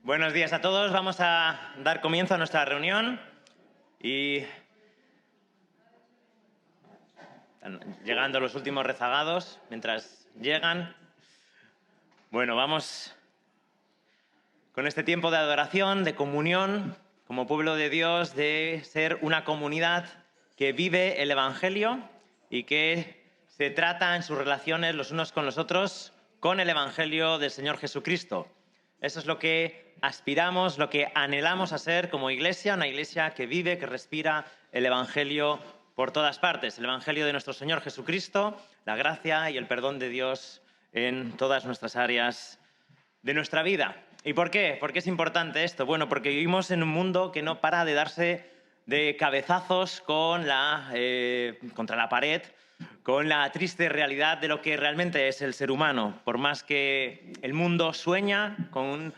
Buenos días a todos. Vamos a dar comienzo a nuestra reunión y están llegando los últimos rezagados mientras llegan. Bueno, vamos con este tiempo de adoración, de comunión, como pueblo de Dios, de ser una comunidad que vive el Evangelio y que se trata en sus relaciones los unos con los otros con el Evangelio del Señor Jesucristo. Eso es lo que aspiramos, lo que anhelamos a ser como iglesia, una iglesia que vive, que respira el Evangelio por todas partes. El Evangelio de nuestro Señor Jesucristo, la gracia y el perdón de Dios en todas nuestras áreas de nuestra vida. ¿Y por qué? ¿Por qué es importante esto? Bueno, porque vivimos en un mundo que no para de darse de cabezazos contra la pared, con la triste realidad de lo que realmente es el ser humano. Por más que el mundo sueña con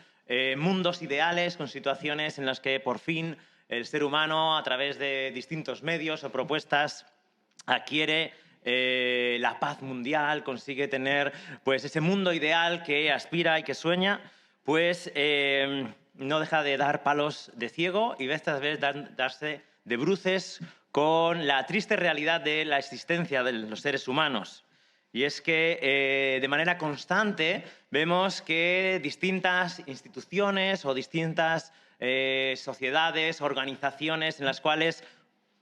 mundos ideales, con situaciones en las que por fin el ser humano, a través de distintos medios o propuestas, adquiere la paz mundial, consigue tener pues, ese mundo ideal que aspira y que sueña, pues no deja de dar palos de ciego y esta vez darse de bruces con la triste realidad de la existencia de los seres humanos. Y es que de manera constante vemos que distintas instituciones o distintas sociedades, organizaciones en las cuales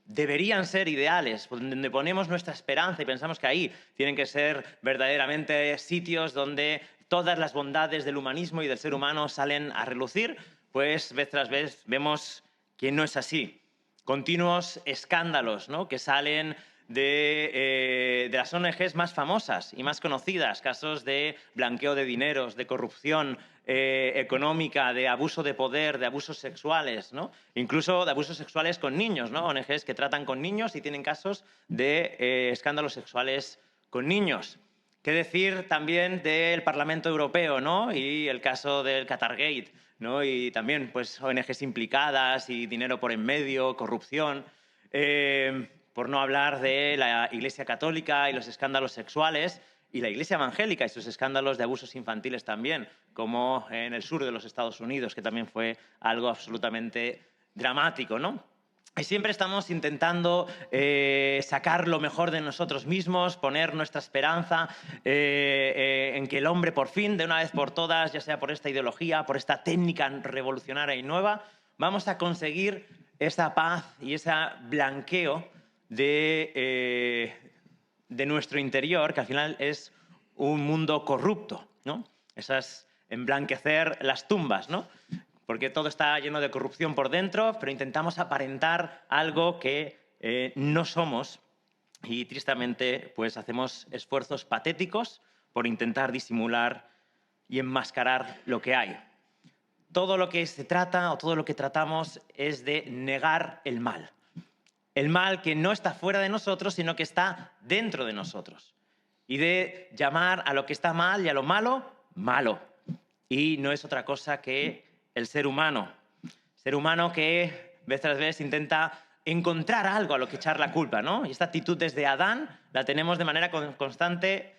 deberían ser ideales, donde ponemos nuestra esperanza y pensamos que ahí tienen que ser verdaderamente sitios donde todas las bondades del humanismo y del ser humano salen a relucir, pues vez tras vez vemos que no es así. Continuos escándalos, ¿no?, que salen de las ONGs más famosas y más conocidas, casos de blanqueo de dineros, de corrupción económica, de abuso de poder, de abusos sexuales, ¿no? Incluso de abusos sexuales con niños, ¿no? ONGs que tratan con niños y tienen casos de escándalos sexuales con niños. ¿Qué decir también del Parlamento Europeo, ¿no?, y el caso del Qatargate, ¿no?, y también pues, ONGs implicadas y dinero por en medio, corrupción? Por no hablar de la Iglesia Católica y los escándalos sexuales, y la Iglesia Evangélica y sus escándalos de abusos infantiles también, como en el sur de los Estados Unidos, que también fue algo absolutamente dramático, ¿no? Y siempre estamos intentando sacar lo mejor de nosotros mismos, poner nuestra esperanza en que el hombre por fin, de una vez por todas, ya sea por esta ideología, por esta técnica revolucionaria y nueva, vamos a conseguir esa paz y ese blanqueo de nuestro interior, que al final es un mundo corrupto, ¿no? Esas emblanquecer las tumbas, ¿no? Porque todo está lleno de corrupción por dentro, pero intentamos aparentar algo que no somos y tristemente pues hacemos esfuerzos patéticos por intentar disimular y enmascarar lo que hay. Todo lo que se trata o todo lo que tratamos es de negar el mal. El mal que no está fuera de nosotros, sino que está dentro de nosotros. Y de llamar a lo que está mal y a lo malo, malo. Y no es otra cosa que el ser humano. Ser humano que vez tras vez intenta encontrar algo a lo que echar la culpa, ¿no? Y esta actitud desde Adán la tenemos de manera constante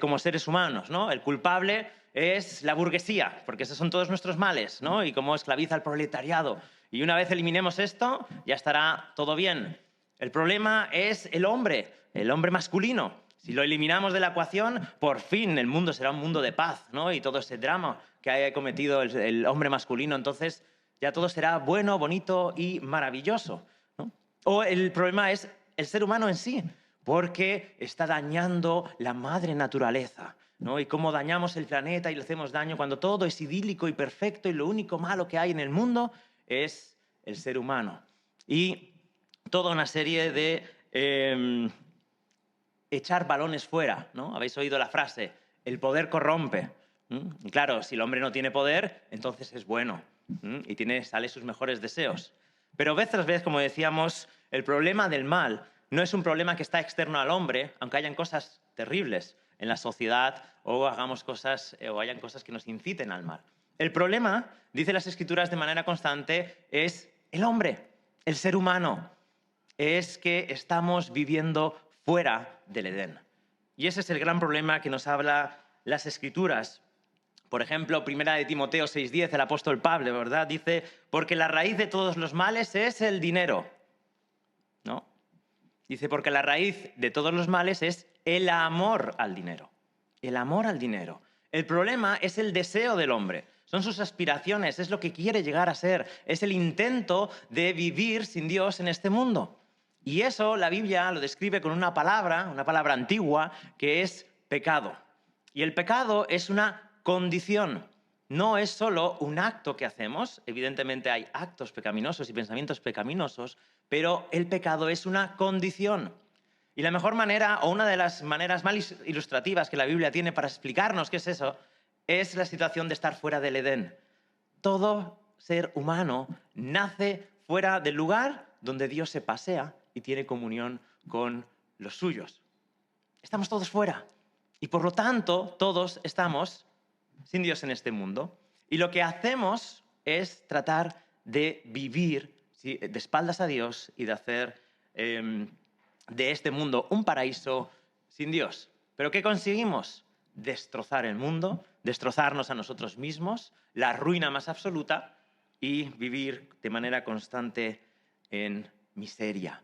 como seres humanos, ¿no? El culpable es la burguesía, porque esos son todos nuestros males, ¿no? Y cómo esclaviza al proletariado. Y una vez eliminemos esto, ya estará todo bien. El problema es el hombre masculino. Si lo eliminamos de la ecuación, por fin el mundo será un mundo de paz, ¿no? Y todo ese drama que haya cometido el hombre masculino, entonces ya todo será bueno, bonito y maravilloso, ¿no? O el problema es el ser humano en sí, porque está dañando la madre naturaleza, ¿no? Y cómo dañamos el planeta y le hacemos daño cuando todo es idílico y perfecto y lo único malo que hay en el mundo es el ser humano. Y toda una serie de echar balones fuera, ¿no? Habéis oído la frase, el poder corrompe. Y claro, si el hombre no tiene poder, entonces es bueno y sale sus mejores deseos. Pero vez tras vez, como decíamos, el problema del mal no es un problema que está externo al hombre, aunque hayan cosas terribles en la sociedad o hagamos cosas o hayan cosas que nos inciten al mal. El problema, dice las Escrituras de manera constante, es el hombre, el ser humano. Es que estamos viviendo fuera del Edén. Y ese es el gran problema que nos habla las Escrituras. Por ejemplo, 1 Timoteo 6:10, el apóstol Pablo, ¿verdad? Dice, porque la raíz de todos los males es el dinero. ¿No? Dice, porque la raíz de todos los males es el amor al dinero. El amor al dinero. El problema es el deseo del hombre. Son sus aspiraciones, es lo que quiere llegar a ser. Es el intento de vivir sin Dios en este mundo. Y eso la Biblia lo describe con una palabra antigua, que es pecado. Y el pecado es una condición. No es solo un acto que hacemos. Evidentemente hay actos pecaminosos y pensamientos pecaminosos, pero el pecado es una condición. Y la mejor manera, o una de las maneras más ilustrativas que la Biblia tiene para explicarnos qué es eso, es la situación de estar fuera del Edén. Todo ser humano nace fuera del lugar donde Dios se pasea y tiene comunión con los suyos. Estamos todos fuera. Y por lo tanto, todos estamos sin Dios en este mundo. Y lo que hacemos es tratar de vivir de espaldas a Dios y de hacer de este mundo un paraíso sin Dios. ¿Pero qué conseguimos? Destrozar el mundo, destrozarnos a nosotros mismos, la ruina más absoluta y vivir de manera constante en miseria.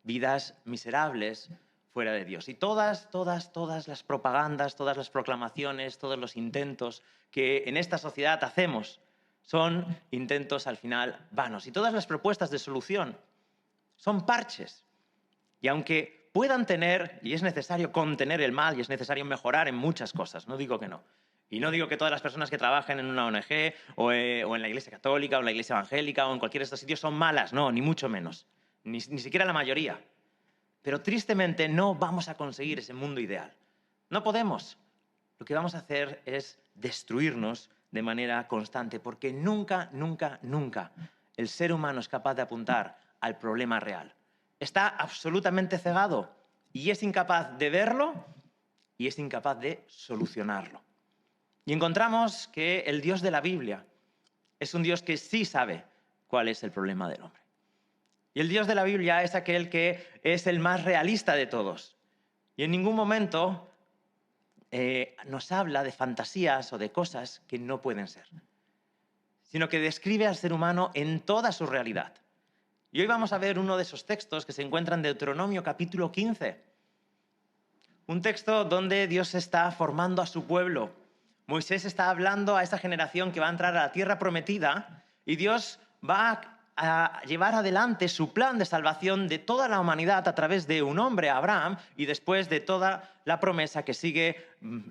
Vidas miserables fuera de Dios. Y todas las propagandas, todas las proclamaciones, todos los intentos que en esta sociedad hacemos son intentos al final vanos. Y todas las propuestas de solución son parches. Y aunque puedan tener, y es necesario contener el mal, y es necesario mejorar en muchas cosas, no digo que no. Y no digo que todas las personas que trabajan en una ONG o en la Iglesia Católica o en la Iglesia Evangélica o en cualquiera de estos sitios son malas, no, ni mucho menos. Ni siquiera la mayoría. Pero tristemente no vamos a conseguir ese mundo ideal. No podemos. Lo que vamos a hacer es destruirnos de manera constante, porque nunca el ser humano es capaz de apuntar al problema real. Está absolutamente cegado y es incapaz de verlo y es incapaz de solucionarlo. Y encontramos que el Dios de la Biblia es un Dios que sí sabe cuál es el problema del hombre. Y el Dios de la Biblia es aquel que es el más realista de todos. Y en ningún momento nos habla de fantasías o de cosas que no pueden ser, sino que describe al ser humano en toda su realidad. Y hoy vamos a ver uno de esos textos que se encuentra en Deuteronomio capítulo 15. Un texto donde Dios está formando a su pueblo. Moisés está hablando a esa generación que va a entrar a la tierra prometida y Dios va a llevar adelante su plan de salvación de toda la humanidad a través de un hombre, Abraham, y después de toda la promesa que sigue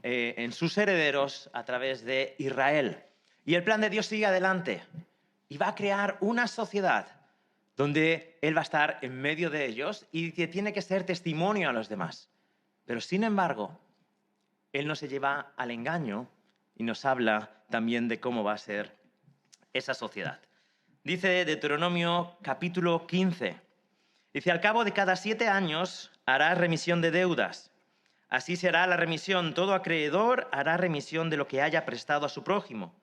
en sus herederos a través de Israel. Y el plan de Dios sigue adelante y va a crear una sociedad donde Él va a estar en medio de ellos y que tiene que ser testimonio a los demás. Pero sin embargo, Él no se lleva al engaño y nos habla también de cómo va a ser esa sociedad. Dice Deuteronomio capítulo 15. Dice, al cabo de cada 7 años harás remisión de deudas. Así será la remisión. Todo acreedor hará remisión de lo que haya prestado a su prójimo.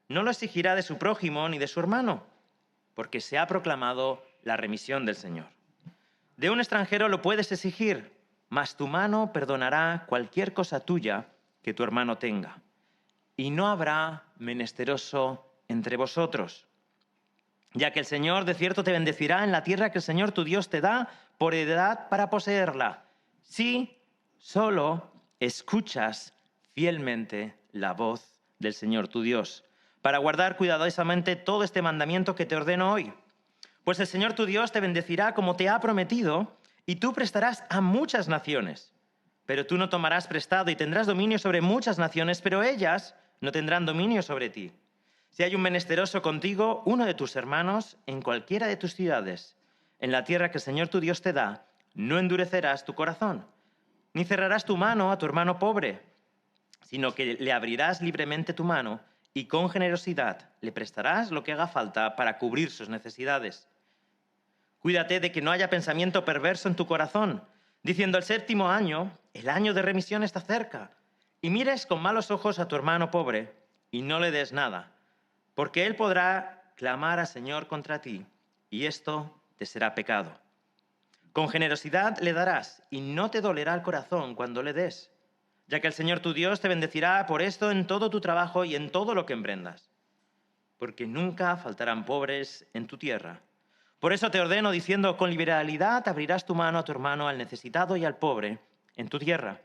No lo exigirá de su prójimo ni de su hermano, porque se ha proclamado la remisión del Señor. De un extranjero lo puedes exigir, mas tu mano perdonará cualquier cosa tuya que tu hermano tenga. Y no habrá menesteroso entre vosotros, ya que el Señor de cierto te bendecirá en la tierra que el Señor tu Dios te da por heredad para poseerla, si solo escuchas fielmente la voz del Señor tu Dios, para guardar cuidadosamente todo este mandamiento que te ordeno hoy. Pues el Señor tu Dios te bendecirá como te ha prometido, y tú prestarás a muchas naciones. Pero tú no tomarás prestado y tendrás dominio sobre muchas naciones, pero ellas no tendrán dominio sobre ti. Si hay un menesteroso contigo, uno de tus hermanos, en cualquiera de tus ciudades, en la tierra que el Señor tu Dios te da, no endurecerás tu corazón, ni cerrarás tu mano a tu hermano pobre, sino que le abrirás libremente tu mano y con generosidad le prestarás lo que haga falta para cubrir sus necesidades. Cuídate de que no haya pensamiento perverso en tu corazón, diciendo el 7º año, el año de remisión está cerca, y mires con malos ojos a tu hermano pobre y no le des nada, porque él podrá clamar al Señor contra ti, y esto te será pecado. Con generosidad le darás, y no te dolerá el corazón cuando le des. ya que el Señor tu Dios te bendecirá por esto en todo tu trabajo y en todo lo que emprendas, porque nunca faltarán pobres en tu tierra. Por eso te ordeno diciendo, con liberalidad abrirás tu mano a tu hermano, al necesitado y al pobre en tu tierra.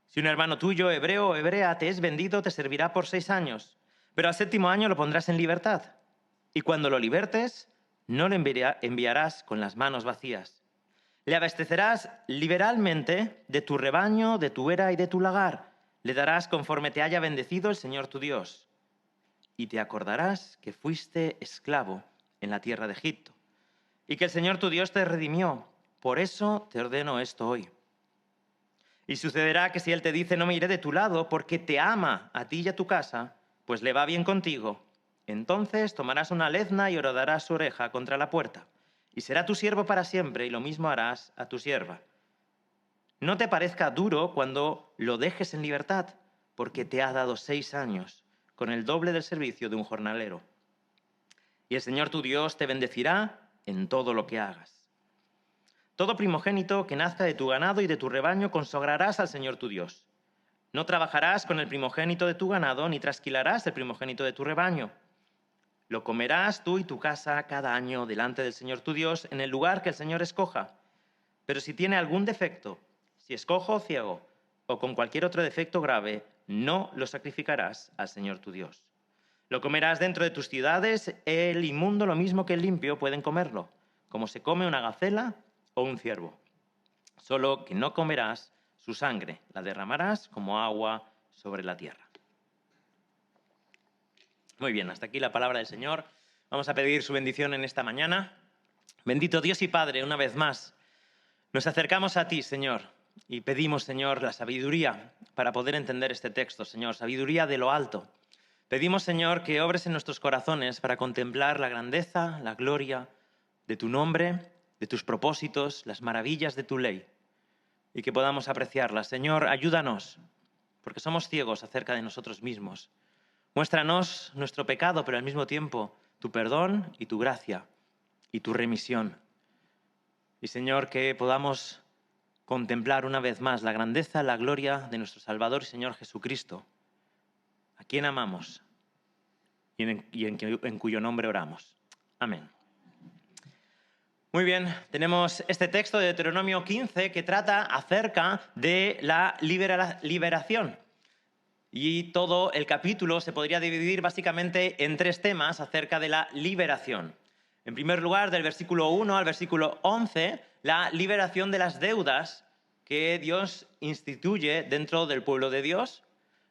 Si un hermano tuyo, hebreo o hebrea, te es vendido, te servirá por 6 años, pero al 7º año lo pondrás en libertad. Y cuando lo libertes, no le enviarás con las manos vacías. Le abastecerás liberalmente de tu rebaño, de tu era y de tu lagar. Le darás conforme te haya bendecido el Señor tu Dios. Y te acordarás que fuiste esclavo en la tierra de Egipto, y que el Señor tu Dios te redimió. Por eso te ordeno esto hoy. Y sucederá que si Él te dice, no me iré de tu lado, porque te ama a ti y a tu casa, pues le va bien contigo, entonces tomarás una lezna y horadarás su oreja contra la puerta, y será tu siervo para siempre, y lo mismo harás a tu sierva. No te parezca duro cuando lo dejes en libertad, porque te ha dado 6 años, con el doble del servicio de un jornalero. Y el Señor tu Dios te bendecirá en todo lo que hagas. Todo primogénito que nazca de tu ganado y de tu rebaño consagrarás al Señor tu Dios. No trabajarás con el primogénito de tu ganado, ni trasquilarás el primogénito de tu rebaño. Lo comerás tú y tu casa cada año delante del Señor tu Dios en el lugar que el Señor escoja. Pero si tiene algún defecto, si es cojo o ciego, o con cualquier otro defecto grave, no lo sacrificarás al Señor tu Dios. Lo comerás dentro de tus ciudades, el inmundo lo mismo que el limpio pueden comerlo, como se come una gacela o un ciervo. Solo que no comerás su sangre, la derramarás como agua sobre la tierra. Muy bien, hasta aquí la palabra del Señor. Vamos a pedir su bendición en esta mañana. Bendito Dios y Padre, una vez más, nos acercamos a ti, Señor, y pedimos, Señor, la sabiduría para poder entender este texto, Señor, sabiduría de lo alto. Pedimos, Señor, que obres en nuestros corazones para contemplar la grandeza, la gloria de tu nombre, de tus propósitos, las maravillas de tu ley, y que podamos apreciarlas. Señor, ayúdanos, porque somos ciegos acerca de nosotros mismos. Muéstranos nuestro pecado, pero al mismo tiempo tu perdón y tu gracia y tu remisión. Y, Señor, que podamos contemplar una vez más la grandeza, la gloria de nuestro Salvador y Señor Jesucristo, a quien amamos y en cuyo nombre oramos. Amén. Muy bien, tenemos este texto de Deuteronomio 15 que trata acerca de la liberación. Y todo el capítulo se podría dividir básicamente en 3 temas acerca de la liberación. En primer lugar, del versículo 1 al versículo 11, la liberación de las deudas que Dios instituye dentro del pueblo de Dios.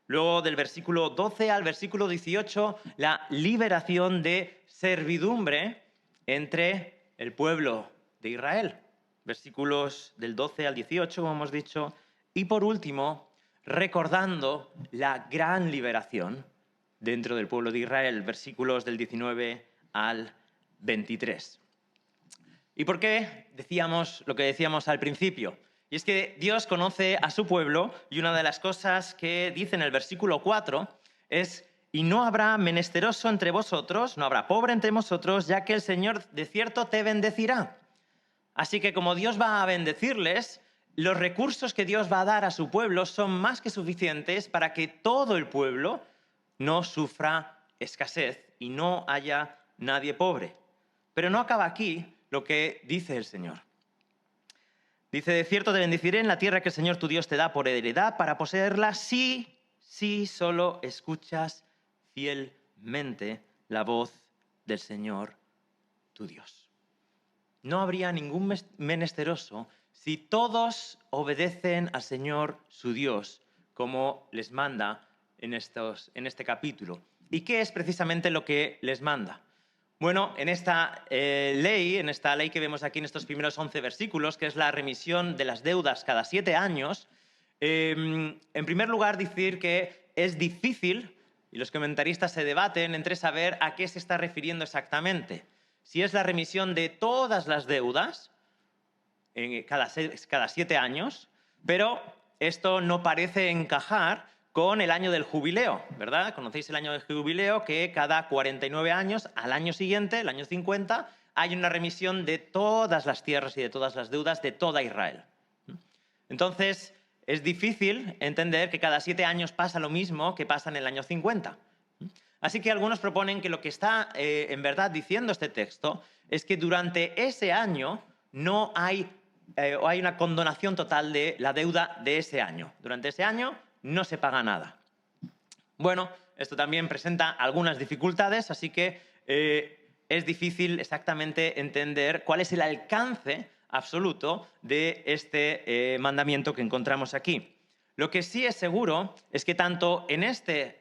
Luego, del versículo 12 al versículo 18, la liberación de servidumbre entre el pueblo de Israel. Versículos del 12 al 18, como hemos dicho. Y por último, recordando la gran liberación dentro del pueblo de Israel, versículos del 19 al 23. ¿Y por qué decíamos lo que decíamos al principio? Y es que Dios conoce a su pueblo, y una de las cosas que dice en el versículo 4 es: y no habrá menesteroso entre vosotros, no habrá pobre entre vosotros, ya que el Señor de cierto te bendecirá. Así que como Dios va a bendecirles, los recursos que Dios va a dar a su pueblo son más que suficientes para que todo el pueblo no sufra escasez y no haya nadie pobre. Pero no acaba aquí lo que dice el Señor. Dice: de cierto te bendeciré en la tierra que el Señor tu Dios te da por heredad para poseerla si solo escuchas fielmente la voz del Señor tu Dios. No habría ningún menesteroso si todos obedecen al Señor su Dios, como les manda en este capítulo. ¿Y qué es precisamente lo que les manda? Bueno, en esta ley que vemos aquí en estos primeros 11 versículos, que es la remisión de las deudas cada 7 años, en primer lugar decir que es difícil, y los comentaristas se debaten entre saber a qué se está refiriendo exactamente. Si es la remisión de todas las deudas, cada 7 años, pero esto no parece encajar con el año del jubileo, ¿verdad? Conocéis el año del jubileo, que cada 49 años, al año siguiente, el año 50, hay una remisión de todas las tierras y de todas las deudas de toda Israel. Entonces, es difícil entender que cada 7 años pasa lo mismo que pasa en el año 50. Así que algunos proponen que lo que está en verdad diciendo este texto es que durante ese año no hay, o hay una condonación total de la deuda de ese año. Durante ese año no se paga nada. Bueno, esto también presenta algunas dificultades, así que es difícil exactamente entender cuál es el alcance absoluto de este mandamiento que encontramos aquí. Lo que sí es seguro es que tanto en este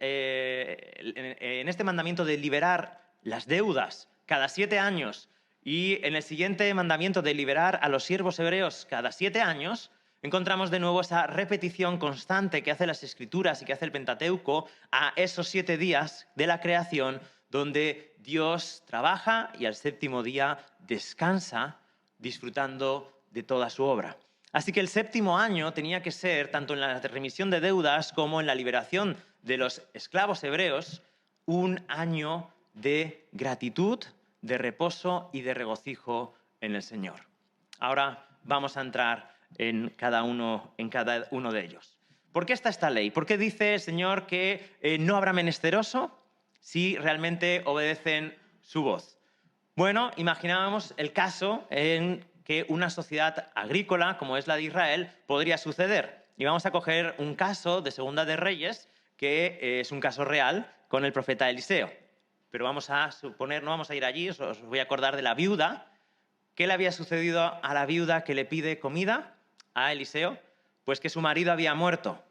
mandamiento de liberar las deudas cada 7 años y en el siguiente mandamiento de liberar a los siervos hebreos cada 7 años, encontramos de nuevo esa repetición constante que hace las Escrituras y que hace el Pentateuco a esos 7 días de la creación donde Dios trabaja y al séptimo día descansa disfrutando de toda su obra. Así que el séptimo año tenía que ser, tanto en la remisión de deudas como en la liberación de los esclavos hebreos, un año de gratitud, de reposo y de regocijo en el Señor. Ahora vamos a entrar en cada uno de ellos. ¿Por qué está esta ley? ¿Por qué dice el Señor que no habrá menesteroso si realmente obedecen su voz? Bueno, imaginábamos el caso en que una sociedad agrícola, como es la de Israel, podría suceder. Y vamos a coger un caso de Segunda de Reyes, que es un caso real, con el profeta Eliseo. Pero vamos a suponer, no vamos a ir allí, os voy a acordar de la viuda. ¿Qué le había sucedido a la viuda que le pide comida a Eliseo? Pues que su marido había muerto.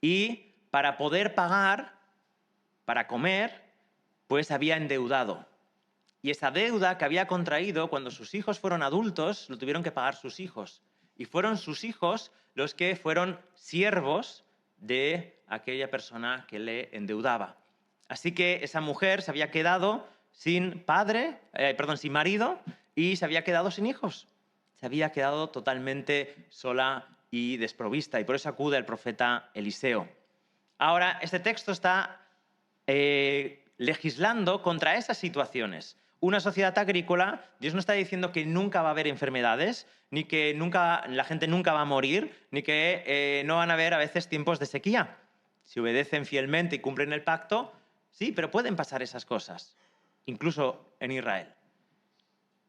Y para poder pagar, para comer, pues había endeudado. Y esa deuda que había contraído cuando sus hijos fueron adultos, lo tuvieron que pagar sus hijos. Y fueron sus hijos los que fueron siervos de aquella persona que le endeudaba. Así que esa mujer se había quedado sin marido y se había quedado sin hijos. Se había quedado totalmente sola y desprovista. Y por eso acude el profeta Eliseo. Ahora, este texto está legislando contra esas situaciones. Una sociedad agrícola, Dios no está diciendo que nunca va a haber enfermedades, ni que la gente nunca va a morir, ni que no van a haber a veces tiempos de sequía. Si obedecen fielmente y cumplen el pacto, sí, pero pueden pasar esas cosas, incluso en Israel.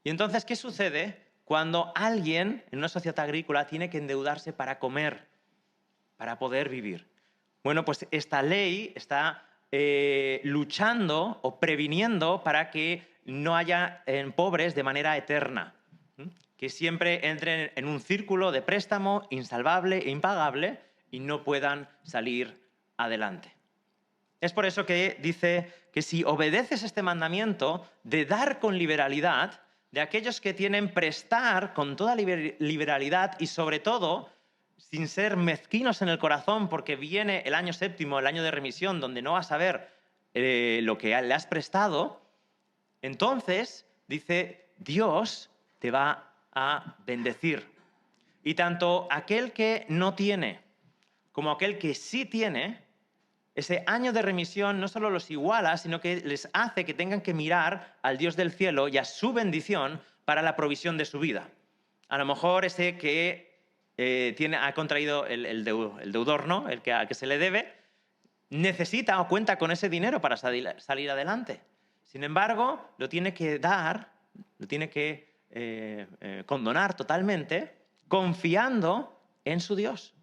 Y entonces, ¿qué sucede cuando alguien en una sociedad agrícola tiene que endeudarse para comer, para poder vivir? Bueno, pues esta ley está luchando o previniendo para que no haya pobres de manera eterna, que siempre entren en un círculo de préstamo insalvable e impagable y no puedan salir adelante. Es por eso que dice que si obedeces este mandamiento de dar con liberalidad, de aquellos que tienen prestar con toda liberalidad y sobre todo sin ser mezquinos en el corazón, porque viene el año séptimo, el año de remisión, donde no vas a ver lo que le has prestado, entonces, dice, Dios te va a bendecir. Y tanto aquel que no tiene como aquel que sí tiene, ese año de remisión no solo los iguala, sino que les hace que tengan que mirar al Dios del cielo y a su bendición para la provisión de su vida. A lo mejor ese que ha contraído el deudor, ¿no? Al que se le debe, necesita o cuenta con ese dinero para salir adelante. Sin embargo, lo tiene que dar, lo tiene que condonar totalmente, confiando en su Dios.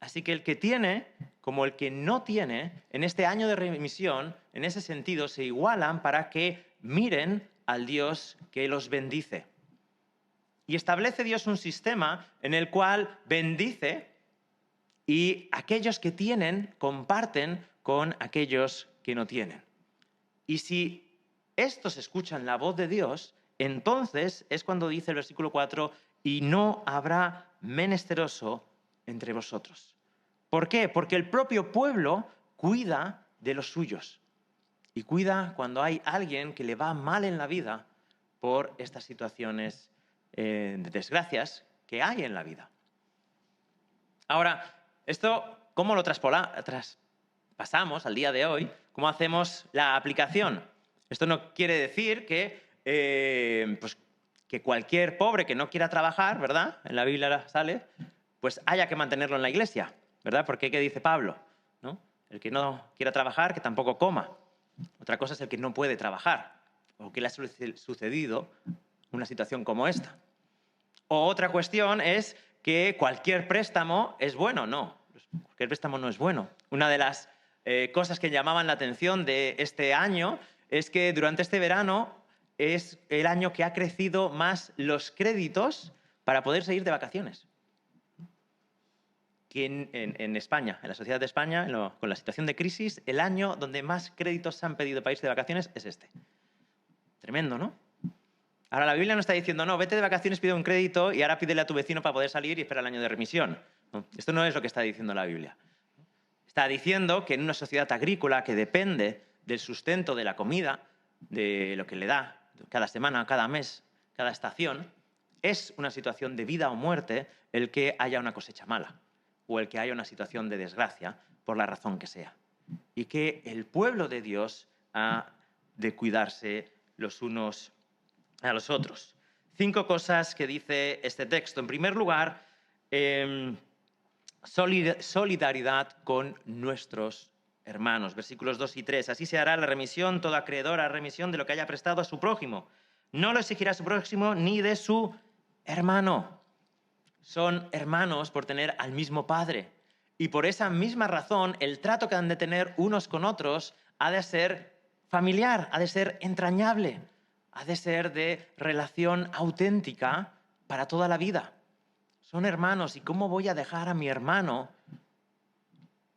Así que el que tiene, como el que no tiene, en este año de remisión, en ese sentido, se igualan para que miren al Dios que los bendice. Y establece Dios un sistema en el cual bendice y aquellos que tienen comparten con aquellos que no tienen. Y si estos escuchan la voz de Dios, entonces es cuando dice el versículo 4, y no habrá menesteroso entre vosotros. ¿Por qué? Porque el propio pueblo cuida de los suyos y cuida cuando hay alguien que le va mal en la vida por estas situaciones de desgracias que hay en la vida. Ahora, esto, ¿cómo lo traspasamos al día de hoy? ¿Cómo hacemos la aplicación? Esto no quiere decir que cualquier pobre que no quiera trabajar, ¿verdad? En la Biblia sale, pues haya que mantenerlo en la iglesia, ¿verdad? Porque ¿qué dice Pablo? ¿No? El que no quiera trabajar, que tampoco coma. Otra cosa es el que no puede trabajar o que le ha sucedido una situación como esta. O otra cuestión es que cualquier préstamo es bueno. No, cualquier préstamo no es bueno. Una de las cosas que llamaban la atención de este año es que durante este verano es el año que ha crecido más los créditos para poder seguir de vacaciones. Que en España, en la sociedad de España, con la situación de crisis, el año donde más créditos se han pedido para irse de vacaciones es este. Tremendo, ¿no? Ahora, la Biblia no está diciendo, no, vete de vacaciones, pide un crédito y ahora pídele a tu vecino para poder salir y espera el año de remisión. No, esto no es lo que está diciendo la Biblia. Está diciendo que en una sociedad agrícola que depende del sustento de la comida, de lo que le da cada semana, cada mes, cada estación, es una situación de vida o muerte el que haya una cosecha mala o el que haya una situación de desgracia por la razón que sea. Y que el pueblo de Dios ha de cuidarse los unos a los otros. 5 cosas que dice este texto. En primer lugar, solidaridad con nuestros hermanos. Versículos 2 y 3. Así se hará la remisión, todo acreedor hará remisión de lo que haya prestado a su prójimo. No lo exigirá a su prójimo ni de su hermano. Son hermanos por tener al mismo padre. Y por esa misma razón, el trato que han de tener unos con otros ha de ser familiar, ha de ser entrañable, ha de ser de relación auténtica para toda la vida. Son hermanos, ¿y cómo voy a dejar a mi hermano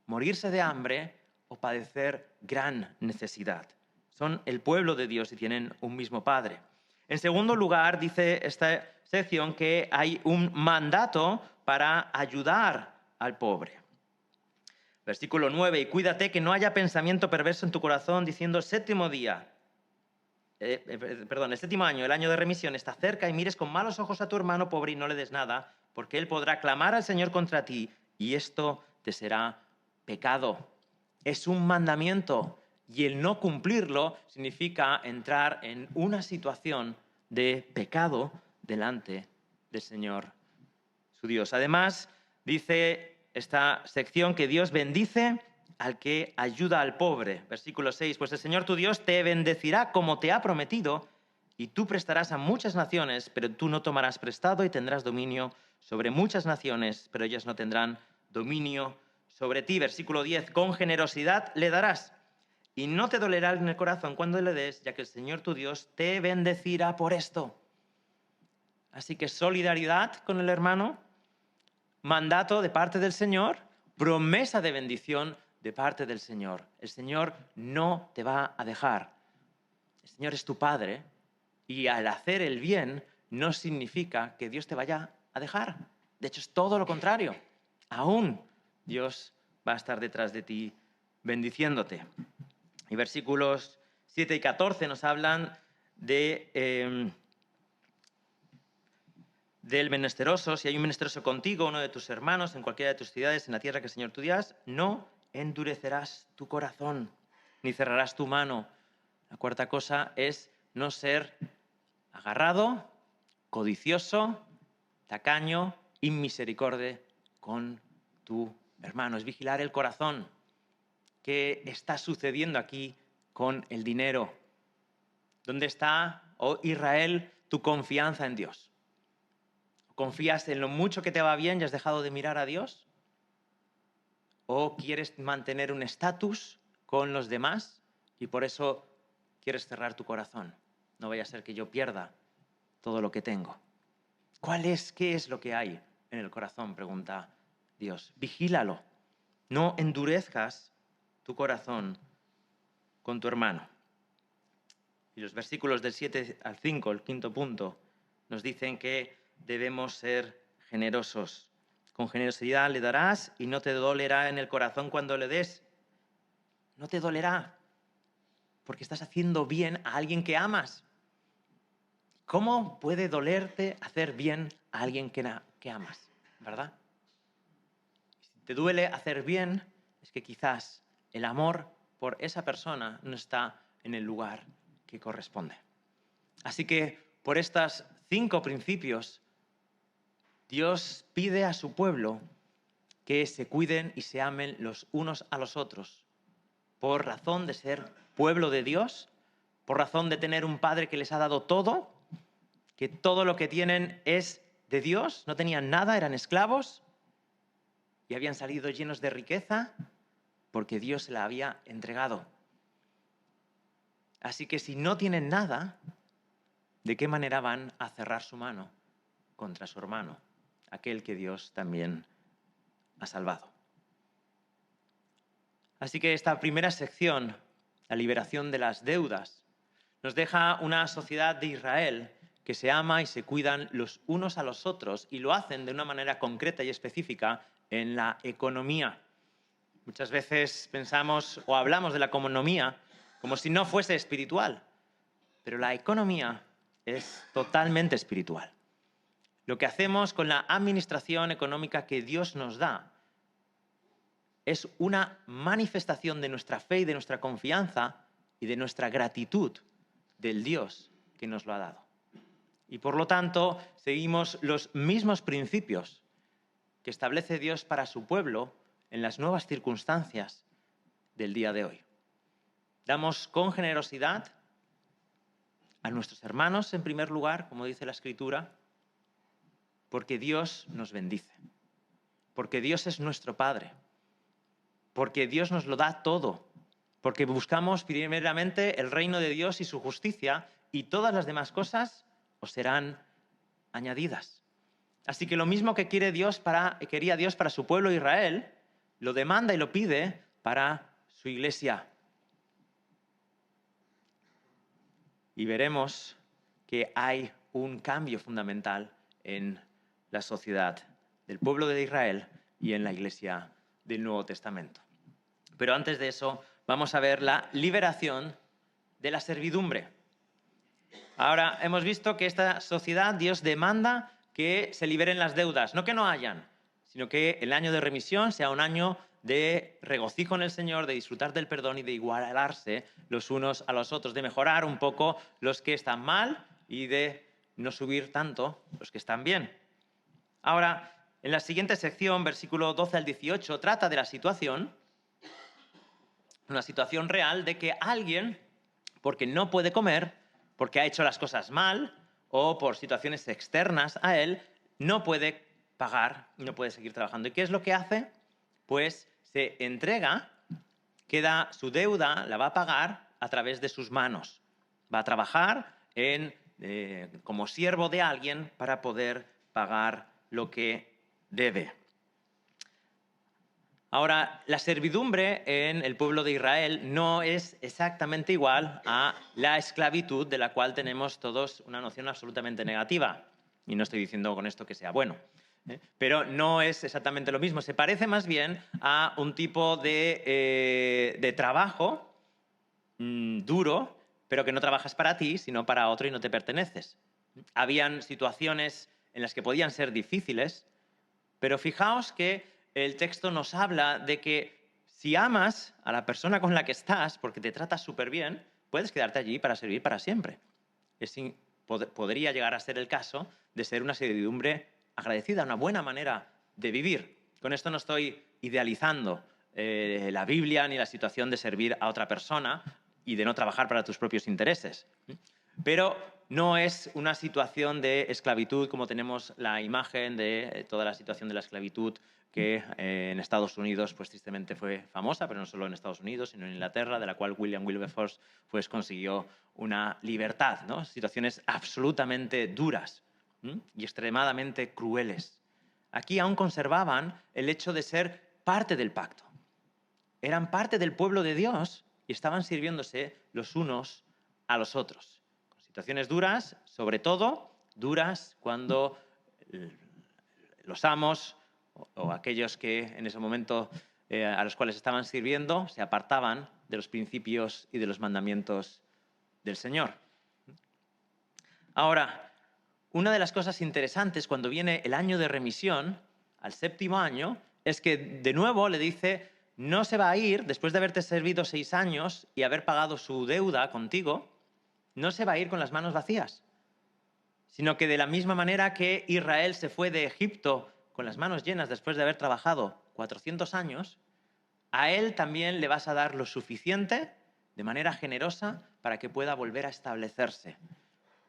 morirse de hambre o padecer gran necesidad? Son el pueblo de Dios y tienen un mismo Padre. En segundo lugar, dice esta sección que hay un mandato para ayudar al pobre. Versículo 9, y cuídate que no haya pensamiento perverso en tu corazón diciendo el séptimo año, el año de remisión está cerca y mires con malos ojos a tu hermano pobre y no le des nada, porque él podrá clamar al Señor contra ti y esto te será pecado. Es un mandamiento y el no cumplirlo significa entrar en una situación de pecado delante del Señor, su Dios. Además, dice esta sección que Dios bendice al que ayuda al pobre. Versículo 6, pues el Señor tu Dios te bendecirá como te ha prometido y tú prestarás a muchas naciones, pero tú no tomarás prestado y tendrás dominio sobre muchas naciones, pero ellas no tendrán dominio sobre ti. Versículo 10, con generosidad le darás y no te dolerá en el corazón cuando le des, ya que el Señor tu Dios te bendecirá por esto. Así que solidaridad con el hermano, mandato de parte del Señor, promesa de bendición de parte del Señor. El Señor no te va a dejar. El Señor es tu Padre y al hacer el bien no significa que Dios te vaya a dejar. De hecho, es todo lo contrario. Aún Dios va a estar detrás de ti bendiciéndote. Y versículos 7 y 14 nos hablan del menesteroso. Si hay un menesteroso contigo, uno de tus hermanos, en cualquiera de tus ciudades, en la tierra que el Señor tu Dios, no endurecerás tu corazón, ni cerrarás tu mano. La cuarta cosa es no ser agarrado, codicioso, tacaño, inmisericorde con tu hermano. Es vigilar el corazón. ¿Qué está sucediendo aquí con el dinero? ¿Dónde está, oh Israel, tu confianza en Dios? ¿Confías en lo mucho que te va bien y has dejado de mirar a Dios? ¿O quieres mantener un estatus con los demás y por eso quieres cerrar tu corazón? No vaya a ser que yo pierda todo lo que tengo. ¿Qué es lo que hay en el corazón? Pregunta Dios. Vigílalo. No endurezcas tu corazón con tu hermano. Y los versículos del 7 al 5, el quinto punto, nos dicen que debemos ser generosos. Con generosidad le darás y no te dolerá en el corazón cuando le des. No te dolerá porque estás haciendo bien a alguien que amas. ¿Cómo puede dolerte hacer bien a alguien que amas? ¿Verdad? Si te duele hacer bien, es que quizás el amor por esa persona no está en el lugar que corresponde. Así que por estos 5 principios, Dios pide a su pueblo que se cuiden y se amen los unos a los otros, por razón de ser pueblo de Dios, por razón de tener un Padre que les ha dado todo, que todo lo que tienen es de Dios, no tenían nada, eran esclavos y habían salido llenos de riqueza porque Dios se la había entregado. Así que si no tienen nada, ¿de qué manera van a cerrar su mano contra su hermano, aquel que Dios también ha salvado? Así que esta primera sección, la liberación de las deudas, nos deja una sociedad de Israel que se ama y se cuidan los unos a los otros y lo hacen de una manera concreta y específica en la economía. Muchas veces pensamos o hablamos de la economía como si no fuese espiritual, pero la economía es totalmente espiritual. Lo que hacemos con la administración económica que Dios nos da es una manifestación de nuestra fe y de nuestra confianza y de nuestra gratitud del Dios que nos lo ha dado. Y por lo tanto, seguimos los mismos principios que establece Dios para su pueblo en las nuevas circunstancias del día de hoy. Damos con generosidad a nuestros hermanos, en primer lugar, como dice la Escritura, porque Dios nos bendice, porque Dios es nuestro Padre, porque Dios nos lo da todo, porque buscamos primeramente el reino de Dios y su justicia, y todas las demás cosas os serán añadidas. Así que lo mismo que quería Dios para su pueblo Israel, lo demanda y lo pide para su iglesia. Y veremos que hay un cambio fundamental en la sociedad del pueblo de Israel y en la iglesia del Nuevo Testamento. Pero antes de eso, vamos a ver la liberación de la servidumbre. Ahora, hemos visto que esta sociedad, Dios demanda que se liberen las deudas, no que no hayan, sino que el año de remisión sea un año de regocijo en el Señor, de disfrutar del perdón y de igualarse los unos a los otros, de mejorar un poco los que están mal y de no subir tanto los que están bien. Ahora, en la siguiente sección, versículo 12 al 18, trata de la situación, una situación real de que alguien, porque no puede comer, porque ha hecho las cosas mal o por situaciones externas a él, no puede pagar y no puede seguir trabajando. ¿Y qué es lo que hace? Pues se entrega, queda su deuda, la va a pagar a través de sus manos. Va a trabajar como siervo de alguien para poder pagar lo que debe. Ahora, la servidumbre en el pueblo de Israel no es exactamente igual a la esclavitud, de la cual tenemos todos una noción absolutamente negativa. Y no estoy diciendo con esto que sea bueno, pero no es exactamente lo mismo. Se parece más bien a un tipo de trabajo duro, pero que no trabajas para ti, sino para otro y no te perteneces. Habían situaciones en las que podían ser difíciles, pero fijaos que el texto nos habla de que si amas a la persona con la que estás, porque te tratas súper bien, puedes quedarte allí para servir para siempre. Podría llegar a ser el caso de ser una servidumbre agradecida, una buena manera de vivir. Con esto no estoy idealizando la Biblia ni la situación de servir a otra persona y de no trabajar para tus propios intereses. Pero no es una situación de esclavitud como tenemos la imagen de toda la situación de la esclavitud que en Estados Unidos pues tristemente fue famosa, pero no solo en Estados Unidos, sino en Inglaterra, de la cual William Wilberforce pues consiguió una libertad, ¿no? Situaciones absolutamente duras y extremadamente crueles. Aquí aún conservaban el hecho de ser parte del pacto. Eran parte del pueblo de Dios y estaban sirviéndose los unos a los otros. Situaciones duras, sobre todo duras cuando los amos o aquellos que en ese momento a los cuales estaban sirviendo se apartaban de los principios y de los mandamientos del Señor. Ahora, una de las cosas interesantes cuando viene el año de remisión, al 7º año, es que de nuevo le dice, no se va a ir, después de haberte servido 6 años y haber pagado su deuda contigo, no se va a ir con las manos vacías, sino que de la misma manera que Israel se fue de Egipto con las manos llenas después de haber trabajado 400 años, a él también le vas a dar lo suficiente, de manera generosa, para que pueda volver a establecerse.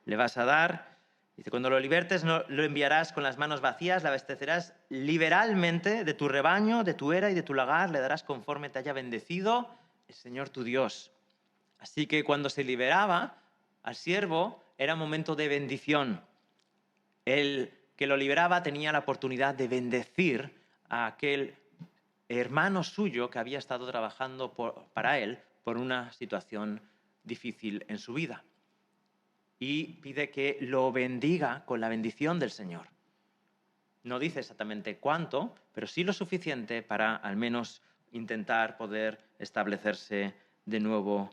Le vas a dar, dice, cuando lo libertes no lo enviarás con las manos vacías, le abastecerás liberalmente de tu rebaño, de tu era y de tu lagar, le darás conforme te haya bendecido el Señor tu Dios. Así que cuando se liberaba al siervo era un momento de bendición. El que lo liberaba tenía la oportunidad de bendecir a aquel hermano suyo que había estado trabajando para él por una situación difícil en su vida. Y pide que lo bendiga con la bendición del Señor. No dice exactamente cuánto, pero sí lo suficiente para al menos intentar poder establecerse de nuevo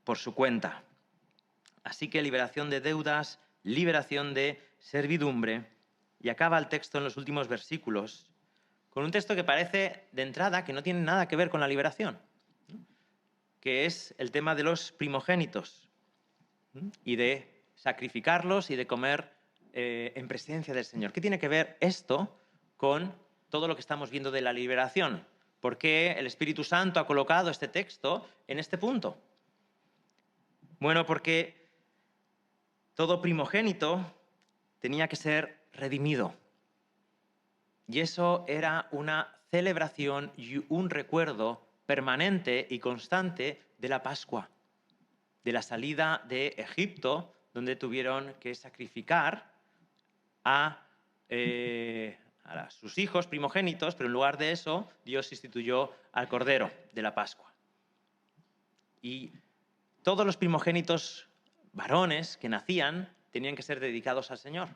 por su cuenta. Así que liberación de deudas, liberación de servidumbre. Y acaba el texto en los últimos versículos con un texto que parece de entrada que no tiene nada que ver con la liberación, que es el tema de los primogénitos y de sacrificarlos y de comer en presencia del Señor. ¿Qué tiene que ver esto con todo lo que estamos viendo de la liberación? ¿Por qué el Espíritu Santo ha colocado este texto en este punto? Bueno, porque todo primogénito tenía que ser redimido. Y eso era una celebración y un recuerdo permanente y constante de la Pascua, de la salida de Egipto, donde tuvieron que sacrificar a sus hijos primogénitos, pero en lugar de eso, Dios instituyó al Cordero de la Pascua. Y todos los primogénitos varones que nacían tenían que ser dedicados al Señor,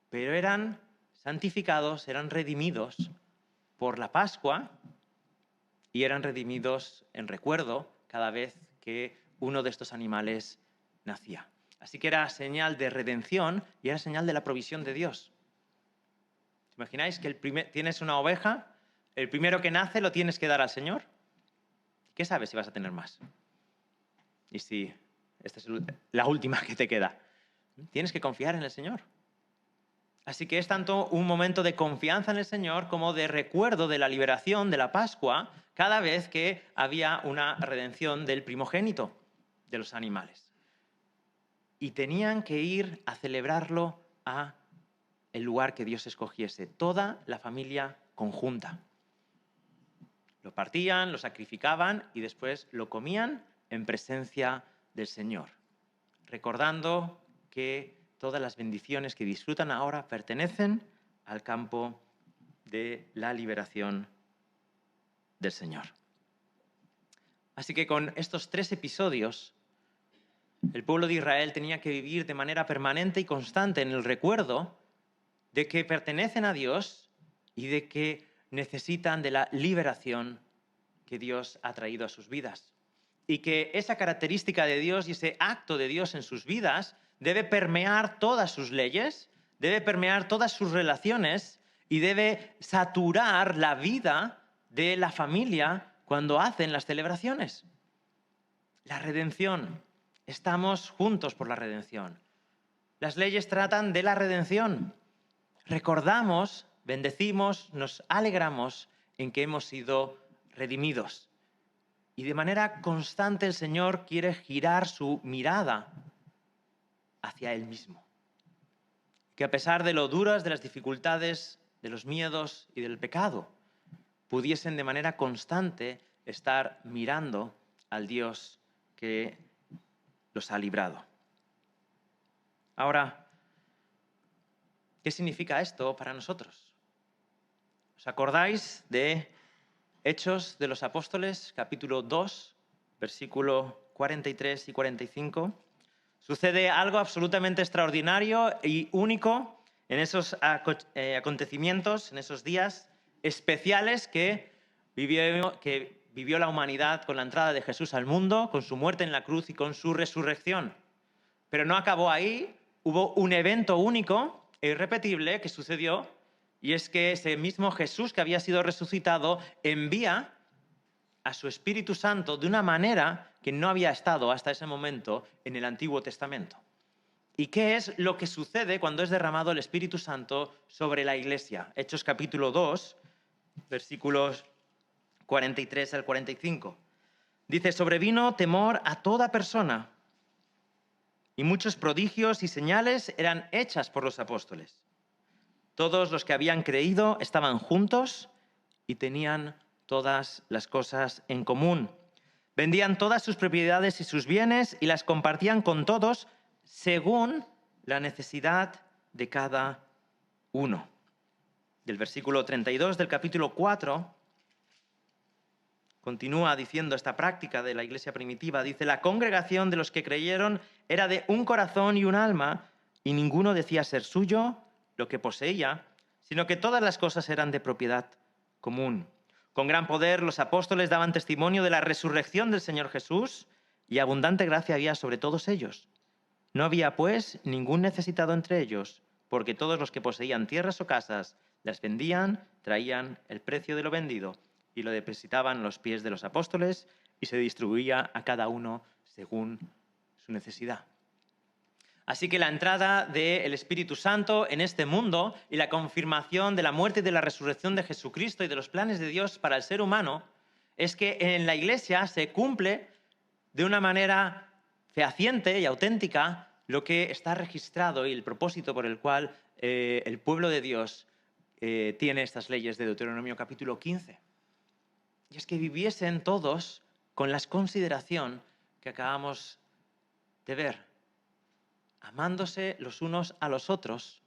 pero eran santificados, eran redimidos por la Pascua y eran redimidos en recuerdo cada vez que uno de estos animales nacía. Así que era señal de redención y era señal de la provisión de Dios. ¿Os imagináis que tienes una oveja, el primero que nace lo tienes que dar al Señor? ¿Qué sabes si vas a tener más? Y si esta es la última que te queda, tienes que confiar en el Señor. Así que es tanto un momento de confianza en el Señor como de recuerdo de la liberación de la Pascua cada vez que había una redención del primogénito de los animales. Y tenían que ir a celebrarlo a el lugar que Dios escogiese, toda la familia conjunta. Lo partían, lo sacrificaban y después lo comían en presencia del Señor, recordando que todas las bendiciones que disfrutan ahora pertenecen al campo de la liberación del Señor. Así que con estos 3 episodios, el pueblo de Israel tenía que vivir de manera permanente y constante en el recuerdo de que pertenecen a Dios y de que necesitan de la liberación que Dios ha traído a sus vidas. Y que esa característica de Dios y ese acto de Dios en sus vidas debe permear todas sus leyes, debe permear todas sus relaciones y debe saturar la vida de la familia cuando hacen las celebraciones. La redención. Estamos juntos por la redención. Las leyes tratan de la redención. Recordamos, bendecimos, nos alegramos en que hemos sido redimidos. Y de manera constante el Señor quiere girar su mirada hacia Él mismo. Que a pesar de lo duras de las dificultades, de los miedos y del pecado, pudiesen de manera constante estar mirando al Dios que los ha librado. Ahora, ¿qué significa esto para nosotros? ¿Os acordáis de Hechos de los Apóstoles, capítulo 2, versículo 43 y 45? Sucede algo absolutamente extraordinario y único en esos acontecimientos, en esos días especiales que vivió la humanidad con la entrada de Jesús al mundo, con su muerte en la cruz y con su resurrección. Pero no acabó ahí, hubo un evento único e irrepetible que sucedió, y es que ese mismo Jesús que había sido resucitado envía a su Espíritu Santo de una manera que no había estado hasta ese momento en el Antiguo Testamento. ¿Y qué es lo que sucede cuando es derramado el Espíritu Santo sobre la iglesia? Hechos capítulo 2, versículos 43 al 45. Dice, sobrevino temor a toda persona y muchos prodigios y señales eran hechas por los apóstoles. Todos los que habían creído estaban juntos y tenían todas las cosas en común. Vendían todas sus propiedades y sus bienes y las compartían con todos según la necesidad de cada uno. Del versículo 32 del capítulo 4 continúa diciendo esta práctica de la iglesia primitiva. Dice, la congregación de los que creyeron era de un corazón y un alma, y ninguno decía ser suyo lo que poseía, sino que todas las cosas eran de propiedad común. Con gran poder los apóstoles daban testimonio de la resurrección del Señor Jesús, y abundante gracia había sobre todos ellos. No había, pues, ningún necesitado entre ellos, porque todos los que poseían tierras o casas las vendían, traían el precio de lo vendido y lo depositaban a los pies de los apóstoles y se distribuía a cada uno según su necesidad. Así que la entrada del Espíritu Santo en este mundo y la confirmación de la muerte y de la resurrección de Jesucristo y de los planes de Dios para el ser humano es que en la Iglesia se cumple de una manera fehaciente y auténtica lo que está registrado y el propósito por el cual el pueblo de Dios tiene estas leyes de Deuteronomio capítulo 15. Y es que viviesen todos con la consideración que acabamos de ver, amándose los unos a los otros,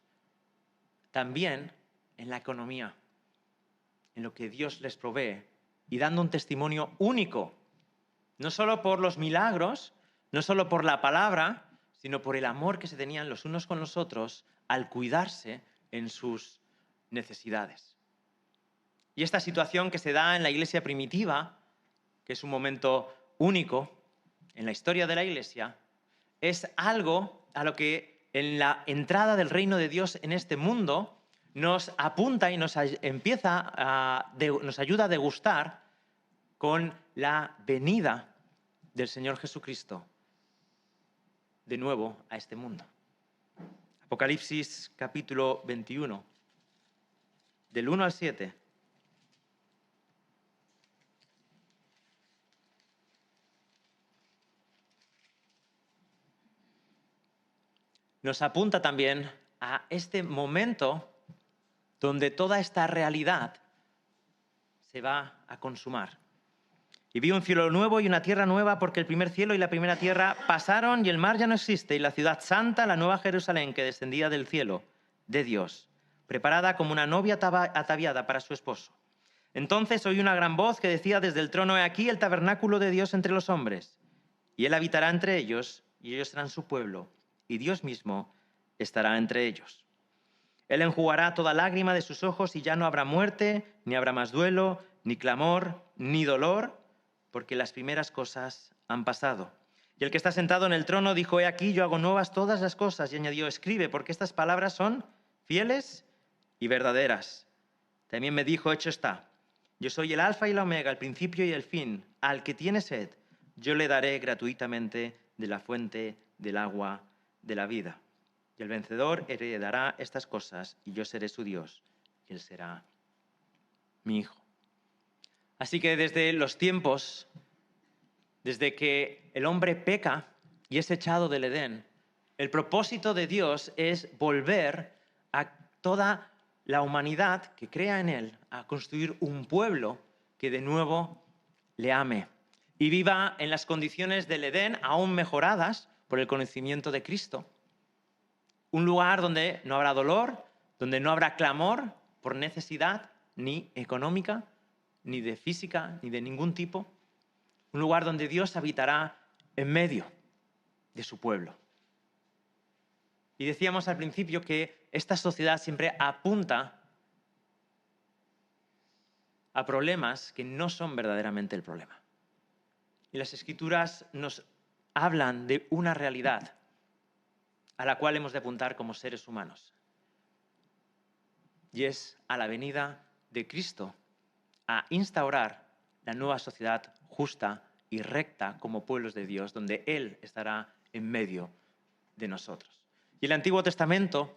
también en la economía, en lo que Dios les provee, y dando un testimonio único, no solo por los milagros, no solo por la palabra, sino por el amor que se tenían los unos con los otros al cuidarse en sus necesidades. Y esta situación que se da en la iglesia primitiva, que es un momento único en la historia de la iglesia, es algo a lo que en la entrada del reino de Dios en este mundo nos apunta y nos ayuda a degustar con la venida del Señor Jesucristo de nuevo a este mundo. Apocalipsis capítulo 21, del 1 al 7. Nos apunta también a este momento donde toda esta realidad se va a consumar. Y vi un cielo nuevo y una tierra nueva, porque el primer cielo y la primera tierra pasaron y el mar ya no existe, y la ciudad santa, la nueva Jerusalén, que descendía del cielo de Dios, preparada como una novia ataviada para su esposo. Entonces oí una gran voz que decía desde el trono: he aquí el tabernáculo de Dios entre los hombres, y él habitará entre ellos, y ellos serán su pueblo, y Dios mismo estará entre ellos. Él enjugará toda lágrima de sus ojos, y ya no habrá muerte, ni habrá más duelo, ni clamor, ni dolor, porque las primeras cosas han pasado. Y el que está sentado en el trono dijo: he aquí, yo hago nuevas todas las cosas. Y añadió: escribe, porque estas palabras son fieles y verdaderas. También me dijo: hecho está. Yo soy el alfa y la omega, el principio y el fin. Al que tiene sed, yo le daré gratuitamente de la fuente del agua de la vida. Y el vencedor heredará estas cosas, y yo seré su Dios, y él será mi hijo. Así que desde los tiempos, desde que el hombre peca y es echado del Edén, el propósito de Dios es volver a toda la humanidad que crea en él a construir un pueblo que de nuevo le ame y viva en las condiciones del Edén aún mejoradas por el conocimiento de Cristo. Un lugar donde no habrá dolor, donde no habrá clamor por necesidad ni económica, ni de física, ni de ningún tipo. Un lugar donde Dios habitará en medio de su pueblo. Y decíamos al principio que esta sociedad siempre apunta a problemas que no son verdaderamente el problema. Y las Escrituras nos hablan de una realidad a la cual hemos de apuntar como seres humanos. Y es a la venida de Cristo a instaurar la nueva sociedad justa y recta como pueblos de Dios, donde Él estará en medio de nosotros. Y el Antiguo Testamento,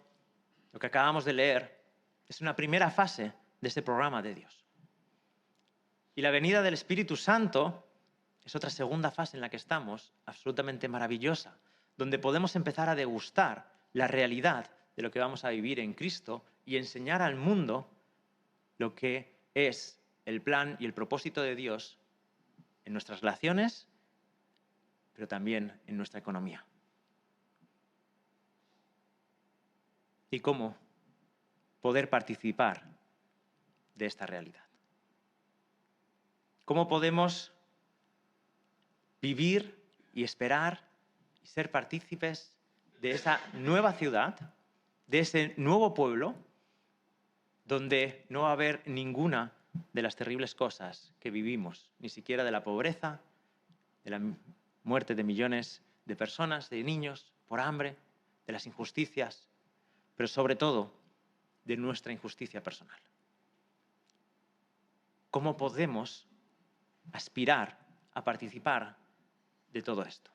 lo que acabamos de leer, es una primera fase de ese programa de Dios. Y la venida del Espíritu Santo es otra segunda fase en la que estamos, absolutamente maravillosa, donde podemos empezar a degustar la realidad de lo que vamos a vivir en Cristo y enseñar al mundo lo que es el plan y el propósito de Dios en nuestras relaciones, pero también en nuestra economía. Y cómo poder participar de esta realidad. Cómo podemos vivir y esperar y ser partícipes de esa nueva ciudad, de ese nuevo pueblo, donde no va a haber ninguna de las terribles cosas que vivimos, ni siquiera de la pobreza, de la muerte de millones de personas, de niños, por hambre, de las injusticias, pero sobre todo de nuestra injusticia personal. ¿Cómo podemos aspirar a participar de todo esto?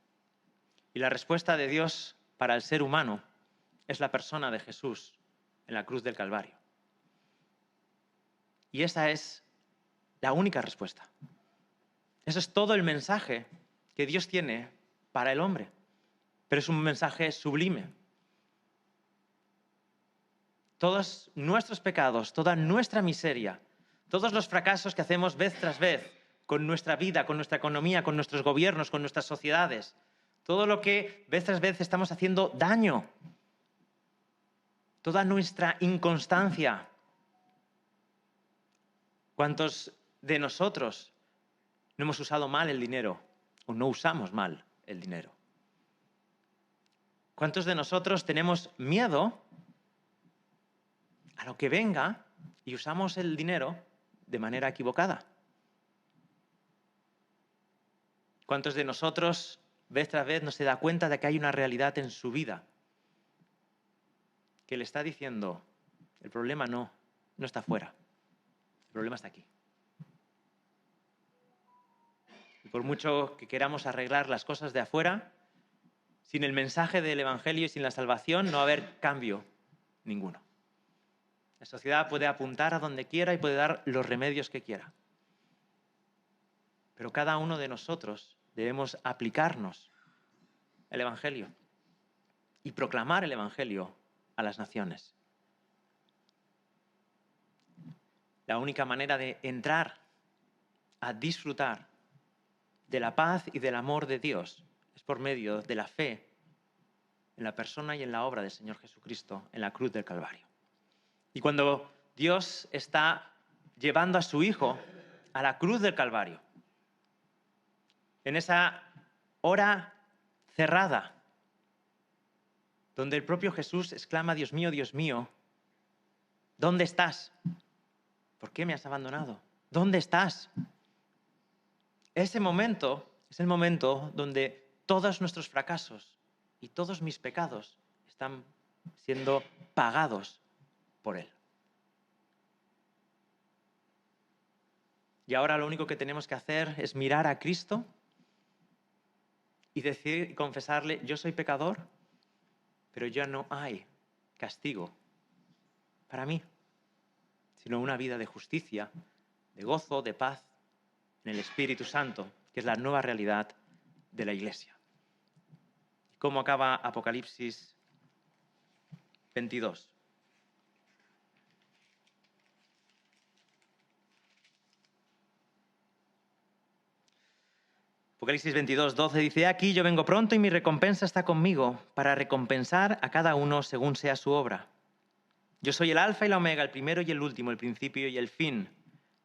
Y la respuesta de Dios para el ser humano es la persona de Jesús en la cruz del Calvario. Y esa es la única respuesta. Eso es todo el mensaje que Dios tiene para el hombre. Pero es un mensaje sublime. Todos nuestros pecados, toda nuestra miseria, todos los fracasos que hacemos vez tras vez con nuestra vida, con nuestra economía, con nuestros gobiernos, con nuestras sociedades, todo lo que vez tras vez estamos haciendo daño, toda nuestra inconstancia. ¿Cuántos de nosotros no hemos usado mal el dinero o no usamos mal el dinero? ¿Cuántos de nosotros tenemos miedo a lo que venga y usamos el dinero de manera equivocada? ¿Cuántos de nosotros vez tras vez no se da cuenta de que hay una realidad en su vida que le está diciendo, el problema no está fuera, el problema está aquí? Y por mucho que queramos arreglar las cosas de afuera, sin el mensaje del Evangelio y sin la salvación no va a haber cambio ninguno. La sociedad puede apuntar a donde quiera y puede dar los remedios que quiera. Pero cada uno de nosotros debemos aplicarnos el Evangelio y proclamar el Evangelio a las naciones. La única manera de entrar a disfrutar de la paz y del amor de Dios es por medio de la fe en la persona y en la obra del Señor Jesucristo en la cruz del Calvario. Y cuando Dios está llevando a su Hijo a la cruz del Calvario, en esa hora cerrada, donde el propio Jesús exclama, Dios mío, ¿dónde estás? ¿Por qué me has abandonado? ¿Dónde estás? Ese momento es el momento donde todos nuestros fracasos y todos mis pecados están siendo pagados por Él. Y ahora lo único que tenemos que hacer es mirar a Cristo y decir y confesarle, yo soy pecador, pero ya no hay castigo para mí, sino una vida de justicia, de gozo, de paz en el Espíritu Santo, que es la nueva realidad de la Iglesia. ¿Cómo acaba Apocalipsis 22? Apocalipsis 22, 12 dice, aquí yo vengo pronto y mi recompensa está conmigo para recompensar a cada uno según sea su obra. Yo soy el alfa y la omega, el primero y el último, el principio y el fin.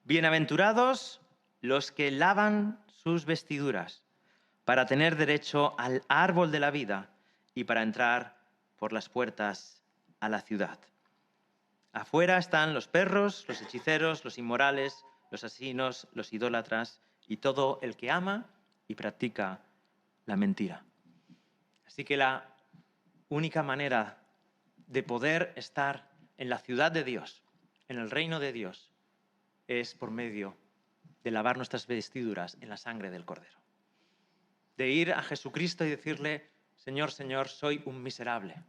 Bienaventurados los que lavan sus vestiduras para tener derecho al árbol de la vida y para entrar por las puertas a la ciudad. Afuera están los perros, los hechiceros, los inmorales, los asesinos, los idólatras y todo el que ama y practica la mentira. Así que la única manera de poder estar en la ciudad de Dios, en el reino de Dios, es por medio de lavar nuestras vestiduras en la sangre del Cordero. De ir a Jesucristo y decirle, Señor, soy un miserable,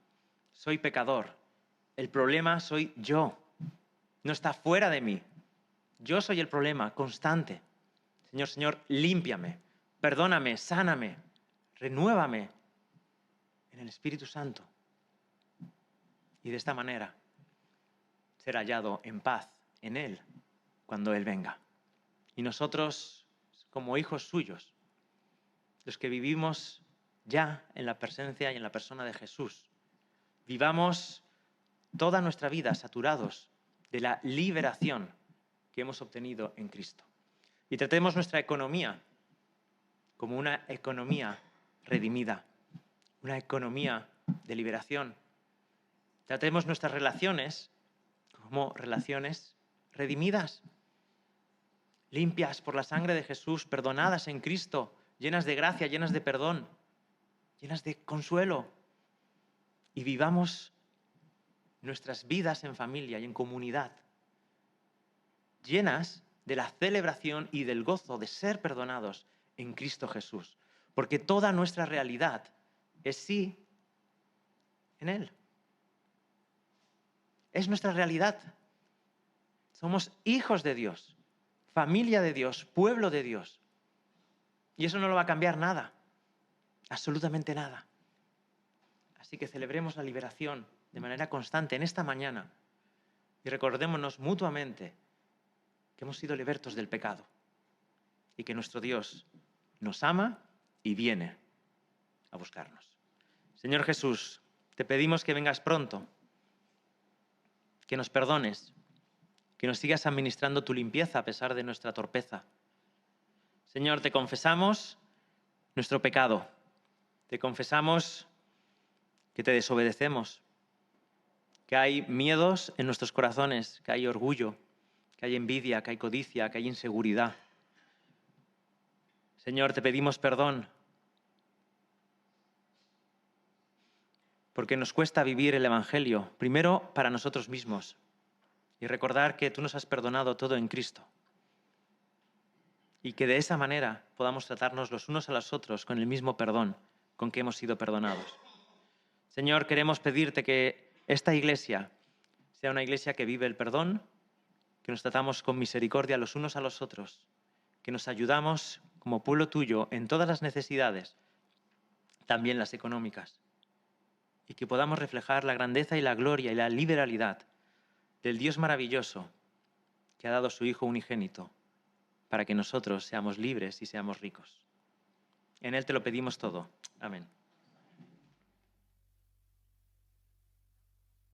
soy pecador. El problema soy yo. No está fuera de mí. Yo soy el problema constante. Señor, límpiame, perdóname, sáname, renuévame en el Espíritu Santo. Y de esta manera ser hallado en paz en Él cuando Él venga. Y nosotros, como hijos suyos, los que vivimos ya en la presencia y en la persona de Jesús, vivamos toda nuestra vida saturados de la liberación que hemos obtenido en Cristo. Y tratemos nuestra economía como una economía redimida, una economía de liberación. Tratemos nuestras relaciones como relaciones redimidas, limpias por la sangre de Jesús, perdonadas en Cristo, llenas de gracia, llenas de perdón, llenas de consuelo. Y vivamos nuestras vidas en familia y en comunidad, llenas de la celebración y del gozo de ser perdonados en Cristo Jesús. Porque toda nuestra realidad es sí en Él. Es nuestra realidad. Somos hijos de Dios, familia de Dios, pueblo de Dios. Y eso no lo va a cambiar nada, absolutamente nada. Así que celebremos la liberación de manera constante en esta mañana y recordémonos mutuamente que hemos sido libertos del pecado y que nuestro Dios nos ama y viene a buscarnos. Señor Jesús, te pedimos que vengas pronto, que nos perdones, que nos sigas administrando tu limpieza a pesar de nuestra torpeza. Señor, te confesamos nuestro pecado, te confesamos que te desobedecemos, que hay miedos en nuestros corazones, que hay orgullo, que hay envidia, que hay codicia, que hay inseguridad. Señor, te pedimos perdón porque nos cuesta vivir el Evangelio, primero para nosotros mismos, y recordar que tú nos has perdonado todo en Cristo. Y que de esa manera podamos tratarnos los unos a los otros con el mismo perdón con que hemos sido perdonados. Señor, queremos pedirte que esta iglesia sea una iglesia que vive el perdón, que nos tratamos con misericordia los unos a los otros, que nos ayudamos como pueblo tuyo en todas las necesidades, también las económicas, y que podamos reflejar la grandeza y la gloria y la liberalidad del Dios maravilloso que ha dado su Hijo unigénito para que nosotros seamos libres y seamos ricos. En Él te lo pedimos todo. Amén.